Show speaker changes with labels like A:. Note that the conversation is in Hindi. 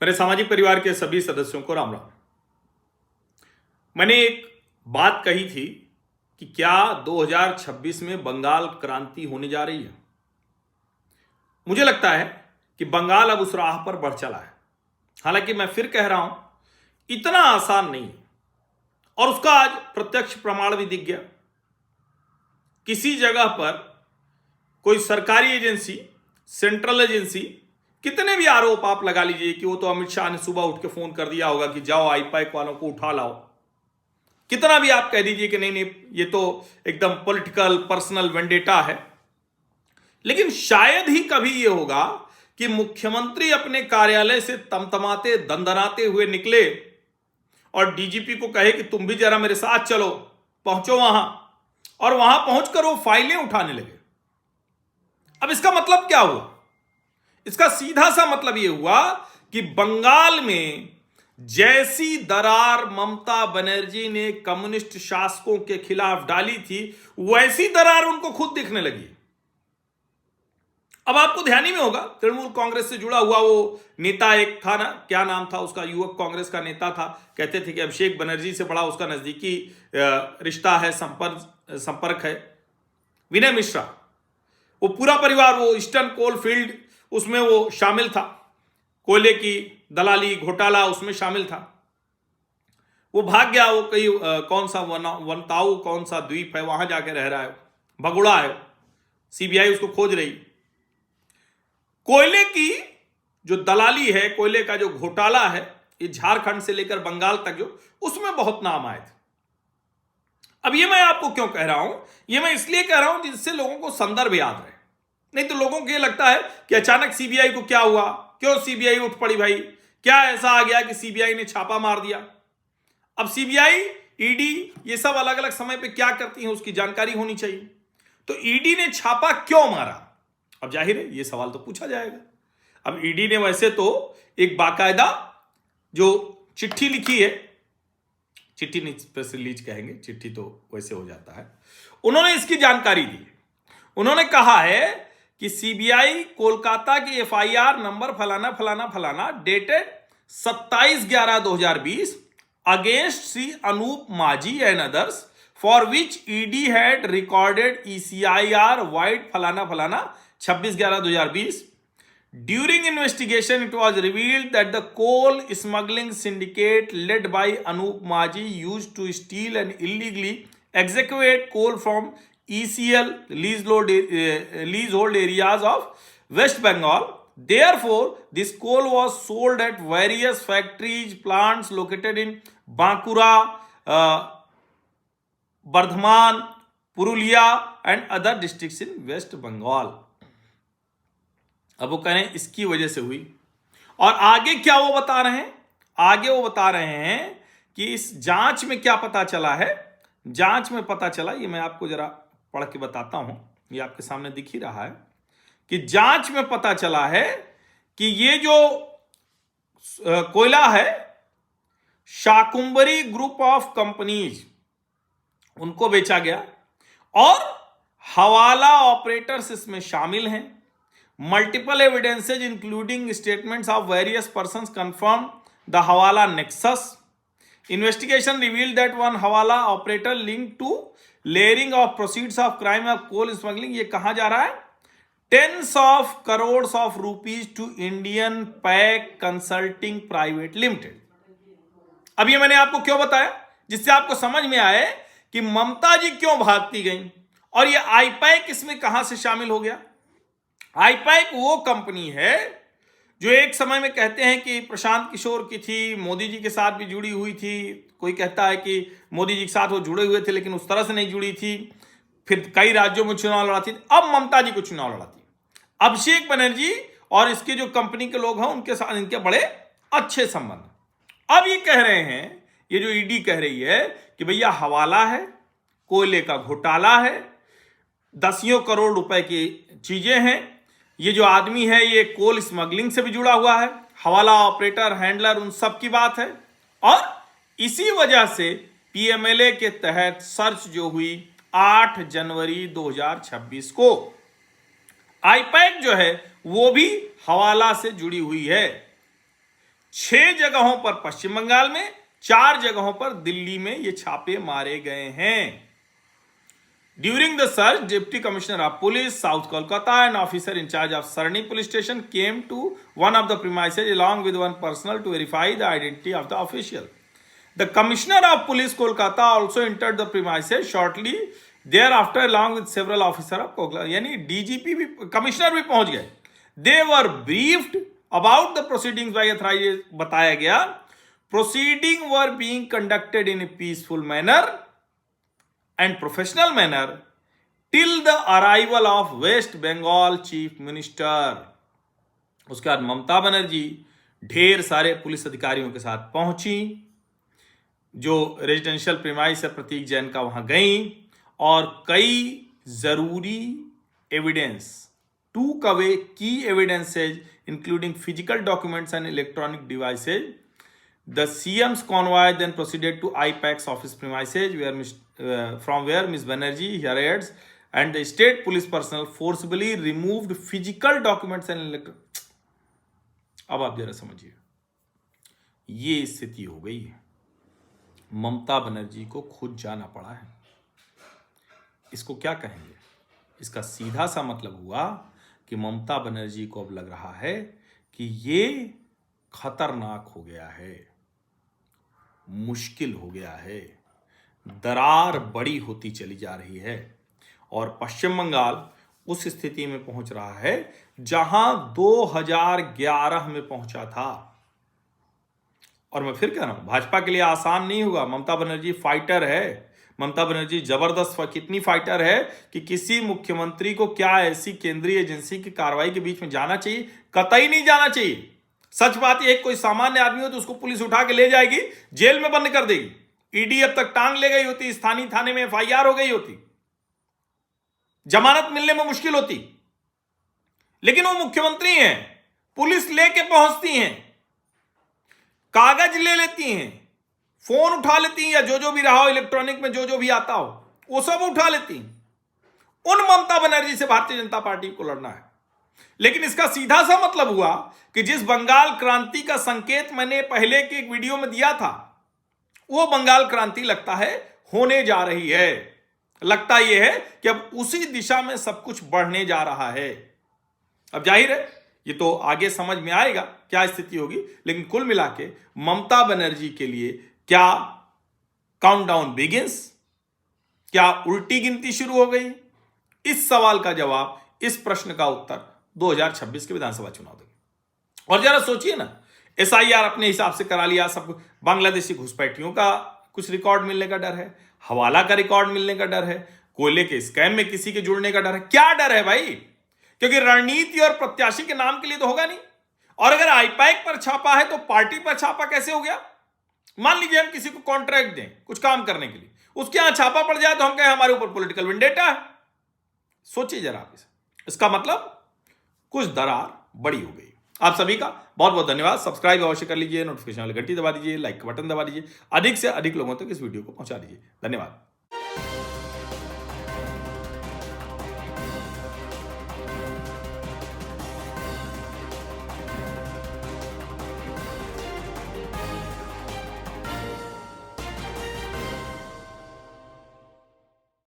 A: मेरे सामाजिक परिवार के सभी सदस्यों को राम राम। मैंने एक बात कही थी कि क्या 2026 में बंगाल क्रांति होने जा रही है। मुझे लगता है कि बंगाल अब उस राह पर बढ़ चला है। हालांकि मैं फिर कह रहा हूं, इतना आसान नहीं है और उसका आज प्रत्यक्ष प्रमाण भी दिख गया। किसी जगह पर कोई सरकारी एजेंसी, सेंट्रल एजेंसी, कितने भी आरोप आप लगा लीजिए कि वो तो अमित शाह ने सुबह उठ के फोन कर दिया होगा कि जाओ आईपैक वालों को उठा लाओ, कितना भी आप कह दीजिए कि नहीं नहीं ये तो एकदम पॉलिटिकल पर्सनल वेंडेटा है, लेकिन शायद ही कभी ये होगा कि मुख्यमंत्री अपने कार्यालय से तमतमाते दंदनाते हुए निकले और डीजीपी को कहे कि तुम भी जरा मेरे साथ चलो, पहुंचो वहां, और वहां पहुंचकर वो फाइलें उठाने लगे। अब इसका मतलब क्या हुआ? इसका सीधा सा मतलब यह हुआ कि बंगाल में जैसी दरार ममता बनर्जी ने कम्युनिस्ट शासकों के खिलाफ डाली थी, वैसी दरार उनको खुद दिखने लगी। अब आपको ध्यान ही में होगा, तृणमूल कांग्रेस से जुड़ा हुआ वो नेता एक था ना, क्या नाम था उसका, युवक कांग्रेस का नेता था, कहते थे कि अभिषेक बनर्जी से बड़ा उसका नजदीकी रिश्ता है, संपर्क है, विनय मिश्रा। वो पूरा परिवार, वो ईस्टर्न कोल फील्ड, उसमें वो शामिल था, कोयले की दलाली घोटाला उसमें शामिल था। वो भाग गया, वो कहीं कौन सा वनताऊ कौन सा द्वीप है, वहां जाके रह रहा है, भगुड़ा है, सीबीआई उसको खोज रही। कोयले की जो दलाली है, कोयले का जो घोटाला है, ये झारखंड से लेकर बंगाल तक जो, उसमें बहुत नाम आए थे। अब ये मैं आपको क्यों कह रहा हूं? ये मैं इसलिए कह रहा हूं जिससे लोगों को संदर्भ याद रहे। नहीं तो लोगों को ये लगता है कि अचानक सीबीआई को क्या हुआ, क्यों सीबीआई उठ पड़ी भाई, क्या ऐसा आ गया कि सीबीआई ने छापा मार दिया। अब सीबीआई, ईडी, ये सब अलग अलग समय पे क्या करती हैं उसकी जानकारी होनी चाहिए। तो ईडी ने छापा क्यों मारा? अब जाहिर है ये सवाल तो पूछा जाएगा। अब ईडी ने वैसे तो एक बाकायदा जो चिट्ठी लिखी है, चिट्ठी नहीं प्रेस रिलीज कहेंगे, चिट्ठी तो वैसे हो जाता है, उन्होंने इसकी जानकारी दी। उन्होंने कहा है कि सीबीआई कोलकाता की एफआईआर नंबर फलाना फलाना फलाना डेटेड 27/11/2020 अगेंस्ट श्री अनूप माझी and others for which ED had recorded ECIR wide फलाना फलाना 26/11/2020. During investigation, it was revealed that the coal smuggling syndicate led by Anup Maji used to steal and illegally excavate coal from ECL leasehold areas of West Bengal. Therefore, this coal was sold at various factories, plants located in Bankura, Bardhaman, Purulia, and other districts in West Bengal. अब वो कह रहे हैं इसकी वजह से हुई। और आगे क्या वो बता रहे हैं? आगे वो बता रहे हैं कि इस जांच में क्या पता चला है। जांच में पता चला, ये मैं आपको जरा पढ़ के बताता हूं, ये आपके सामने दिख ही रहा है कि जांच में पता चला है कि ये जो कोयला है, शाकुंबरी ग्रुप ऑफ कंपनीज, उनको बेचा गया और हवाला ऑपरेटर्स इसमें शामिल हैं। Multiple evidences including statements of various persons confirmed the Hawala nexus. Investigation revealed that one Hawala operator linked to layering of proceeds of crime of coal smuggling, ये कहाँ जा रहा है? Tens of crores of rupees to Indian Pack Consulting Private Limited. अब ये मैंने आपको क्यों बताया? जिससे आपको समझ में आए कि ममता जी क्यों भागती गई और ये आईपैक इसमें कहां से शामिल हो गया। आईपैक वो कंपनी है जो एक समय में कहते हैं कि प्रशांत किशोर की थी, मोदी जी के साथ भी जुड़ी हुई थी। कोई कहता है कि मोदी जी के साथ वो जुड़े हुए थे लेकिन उस तरह से नहीं जुड़ी थी। फिर कई राज्यों में चुनाव लड़ाती थी, अब ममता जी को चुनाव लड़ाती। अभिषेक बनर्जी और इसके जो कंपनी के लोग हैं उनके साथ इनके बड़े अच्छे संबंध। अब ये कह रहे हैं, ये जो ईडी कह रही है कि भैया हवाला है, कोयले का घोटाला है, दसियों करोड़ रुपए की चीजें हैं, ये जो आदमी है ये कोल स्मगलिंग से भी जुड़ा हुआ है, हवाला ऑपरेटर, हैंडलर, उन सब की बात है। और इसी वजह से पीएमएलए के तहत सर्च जो हुई 8 जनवरी 2026 को, आईपैक जो है वो भी हवाला से जुड़ी हुई है। 6 जगहों पर पश्चिम बंगाल में, 4 जगहों पर दिल्ली में ये छापे मारे गए हैं। During the search, Deputy Commissioner of Police, South Kolkata, and officer in charge of Sarni Police Station came to one of the premises along with one personnel to verify the identity of the official. The Commissioner of Police Kolkata also entered the premises shortly thereafter along with several officers of Kolkata. यानी DGP भी, कमिश्नर भी पहुंच गए। They were briefed about the proceedings by authorities. बताया गया proceedings were being conducted in a peaceful manner and professional manner till the arrival of West Bengal Chief Minister. उसके बाद ममता बनर्जी ढेर सारे पुलिस अधिकारियों के साथ पहुंची, जो रेजिडेंशियल प्रीमाइस है प्रतीक जैन का, वहां गई और कई जरूरी evidence, took away key evidences including physical documents and electronic devices. The CM's convoy then proceeded to IPAC's office premises, from where Ms. Banerjee heralds and the state police personnel forcibly removed physical documents and electronic. अब आप जरा समझिए, ये स्थिति हो गई है। ममता बनर्जी को खुद जाना पड़ा है। इसको क्या कहेंगे? इसका सीधा सा मतलब हुआ कि ममता बनर्जी को अब लग रहा है कि ये खतरनाक हो गया है, मुश्किल हो गया है, दरार बड़ी होती चली जा रही है और पश्चिम बंगाल उस स्थिति में पहुंच रहा है जहां 2011 में पहुंचा था। और मैं फिर कह रहा हूं, भाजपा के लिए आसान नहीं होगा। ममता बनर्जी फाइटर है, ममता बनर्जी जबरदस्त, कितनी फाइटर है कि किसी मुख्यमंत्री को क्या ऐसी केंद्रीय एजेंसी की कार्रवाई के बीच में जाना चाहिए? कतई नहीं जाना चाहिए। सच बात यह, कोई सामान्य आदमी हो तो उसको पुलिस उठा के ले जाएगी, जेल में बंद कर देगी। ईडी अब तक टांग ले गई होती, स्थानीय थाने में FIR हो गई होती, जमानत मिलने में मुश्किल होती। लेकिन वो मुख्यमंत्री हैं, पुलिस लेके पहुंचती हैं, कागज ले लेती हैं, फोन उठा लेती हैं, या जो भी रहा हो इलेक्ट्रॉनिक में जो भी आता हो वो सब उठा लेती हैं। उन ममता बनर्जी से भारतीय जनता पार्टी को लड़ना है। लेकिन इसका सीधा सा मतलब हुआ कि जिस बंगाल क्रांति का संकेत मैंने पहले के एक वीडियो में दिया था, वो बंगाल क्रांति लगता है होने जा रही है। लगता यह है कि अब उसी दिशा में सब कुछ बढ़ने जा रहा है। अब जाहिर है ये तो आगे समझ में आएगा क्या स्थिति होगी, लेकिन कुल मिला के ममता बनर्जी के लिए क्या काउंटडाउन बिगिंस, क्या उल्टी गिनती शुरू हो गई? इस सवाल का जवाब, इस प्रश्न का उत्तर 2026 के विधानसभा चुनाव देंगे। और जरा सोचिए ना, SIR अपने हिसाब से करा लिया सब, बांग्लादेशी घुसपैठियों का कुछ रिकॉर्ड मिलने का डर है, हवाला का रिकॉर्ड मिलने का डर है, कोयले के स्कैम में किसी के जुड़ने का डर है। क्या डर है भाई? क्योंकि रणनीति और प्रत्याशी के नाम के लिए तो होगा नहीं। और अगर IPAC पर छापा है तो पार्टी पर छापा कैसे हो गया? मान लीजिए हम किसी को कॉन्ट्रैक्ट दें कुछ काम करने के लिए, उसके यहां छापा पड़ जाए तो हम कहें हमारे ऊपर पॉलिटिकल वेंडेटा है। सोचिए जरा आप इसे। इसका मतलब कुछ दरार बड़ी हो गई। आप सभी का बहुत बहुत धन्यवाद। सब्सक्राइब अवश्य कर लीजिए, नोटिफिकेशन वाली घंटी दबा दीजिए, लाइक का बटन दबा दीजिए, अधिक से अधिक लोगों तक इस वीडियो को पहुंचा दीजिए। धन्यवाद।